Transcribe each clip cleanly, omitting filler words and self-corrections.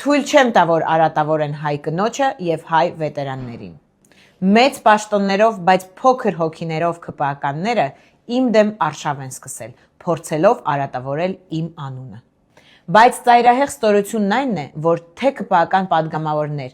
թույլ չեմ տա, որ արատավորեն հայ կնոջը եւ հայ վետերաններին։ Մեծ պաշտոններով, բայց փոքր հոգիներով ՔՊԱ-ականները իմ դեմ արշավ են սկսել, փորձելով արատավորել իմ անունը։ Բայց ծայրահեղ ստորությունն այն է, որ թե ՔՊԱ-ական падգամավորներ,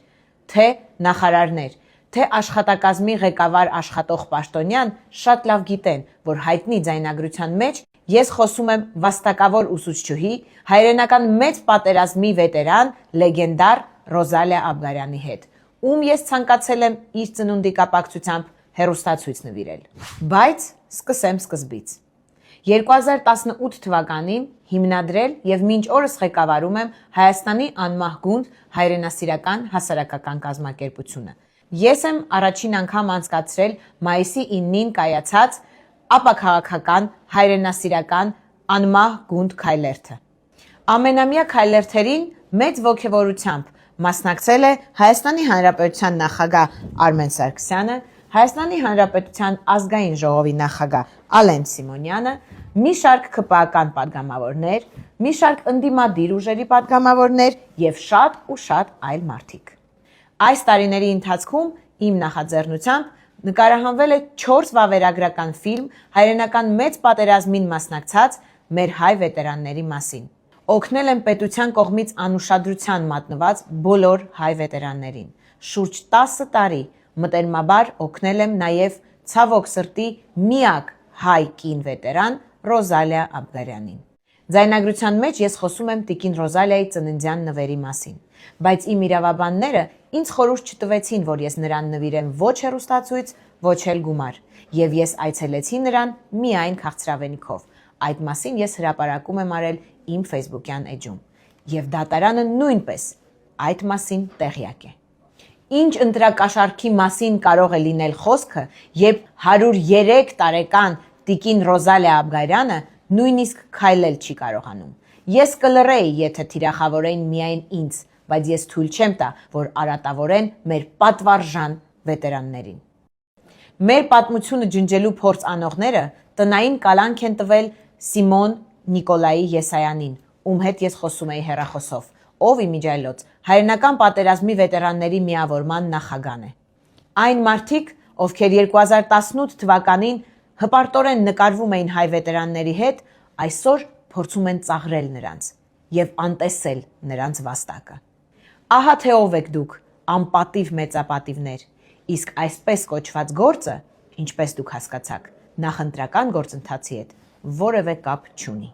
թե նախարարներ, թե աշխատակազմի ղեկավար աշխատող պաշտոնյան շատ լավ գիտեն, որ հայտնի ձայնագրության մեջ ես խոսում եմ վաստակավոր ուսուցչուհի, հայրենական մեծ պատերազմի վետերան, լեգենդար Ռոզալիա Աբգարյանի հետ, ում ես ցանկացել եմ իր ծնունդի կապակցությամբ հեռուստացույց նվիրել։ Բայց սկսեմ սկզբից։ 2018 թվականին հիմնադրել եւ մինչ օրս ղեկավարում եմ Հայաստանի անմահ գունդ հայրենասիրական հասարակական կազմակերպությունը։ Ես եմ առաջին անգամ անցկացրել մայիսի 9-ին կայացած ապաքաղաքական հայրենասիրական անմահ գունդ քայլերթը։ Ամենամյա քայլերթերին մեծ ոգևորությամբ մասնակցել է Հայաստանի Հանրապետության նախագահ Արմեն Սարգսյանը, Հայաստանի Հանրապետության ազգային ժողովի նախագահ Ալեն Սիմոնյանը, մի շարք ՔՊԱ-ական падգամավորներ, մի շարք ընդդիմադիր ուժերի падգամավորներ եւ շատ ու շատ այլ մարդիկ։ Այս տարիների ընթացքում իմ նախաձեռնությամբ նկարահանվել է 4 վավերագրական ֆիլմ հայրենական մեծ պատերազմին մասնակցած մեր հայ վետերանների մասին։ Օգնել եմ պետության կողմից անուշադրության մատնված բոլոր հայ վետերաններին։ Շուրջ 10 տարի մտերմաբար օգնել եմ նաև ցավոք սրտի միակ հայ կին վետերան Ռոզալիա Աբգարյանին։ Ձայնագրության մեջ ես խոսում եմ տիկին Ռոզալիայի ծննդյան նվերի մասին, բայց իմ իրավաբանները ինձ խորհուրդ չտվեցին, որ ես նրան նվիրեմ ոչ հեռուստացույց, ոչ էլ գումար, եւ ես այցելեցի նրան միայն քաղցրավենիքով։ Այդ մասին ես հրապարակում եմ արել իմ Facebook-յան էջում, եւ դատարանը նույնպես այդ մասին տեղյակ է։ Ինչ ընտրակաշառքի մասին կարող է լինել խոսքը, երբ 103 տարեկան տիկին Ռոզալիա Աբգարյանը նույնիսկ քայլել չի կարողանում։ Ես կլռեի, եթե թիրախավորեին միայն ինձ, բայց ես թույլ չեմ տա, որ արատավորեն մեր պատվարժան վետերաններին։ Մեր պատմությունը ջնջելու փորձ անողները տնային կալանք են տվել Սիմոն Նիկոլայի Եսայանին, ում հետ ես խոսում էի հեռախոսով, ով իմիջիայլոց հայրենական պատերազմի վետերանների միավորման նախագահն է։ Այն մարդիկ, ովքեր 2018 թվականին հպարտորեն նկարվում էին հայ վետերանների հետ, այսօր փորձում են ծաղրել նրանց եւ անտեսել նրանց վաստակը։ Ահա թե ով եք դուք, անպատիվ մեծապատիվներ, իսկ այսպես կոչված գործը, ինչպես դուք հասկացաք, նախընտրական գործընթացի հետ որևէ կապ չունի։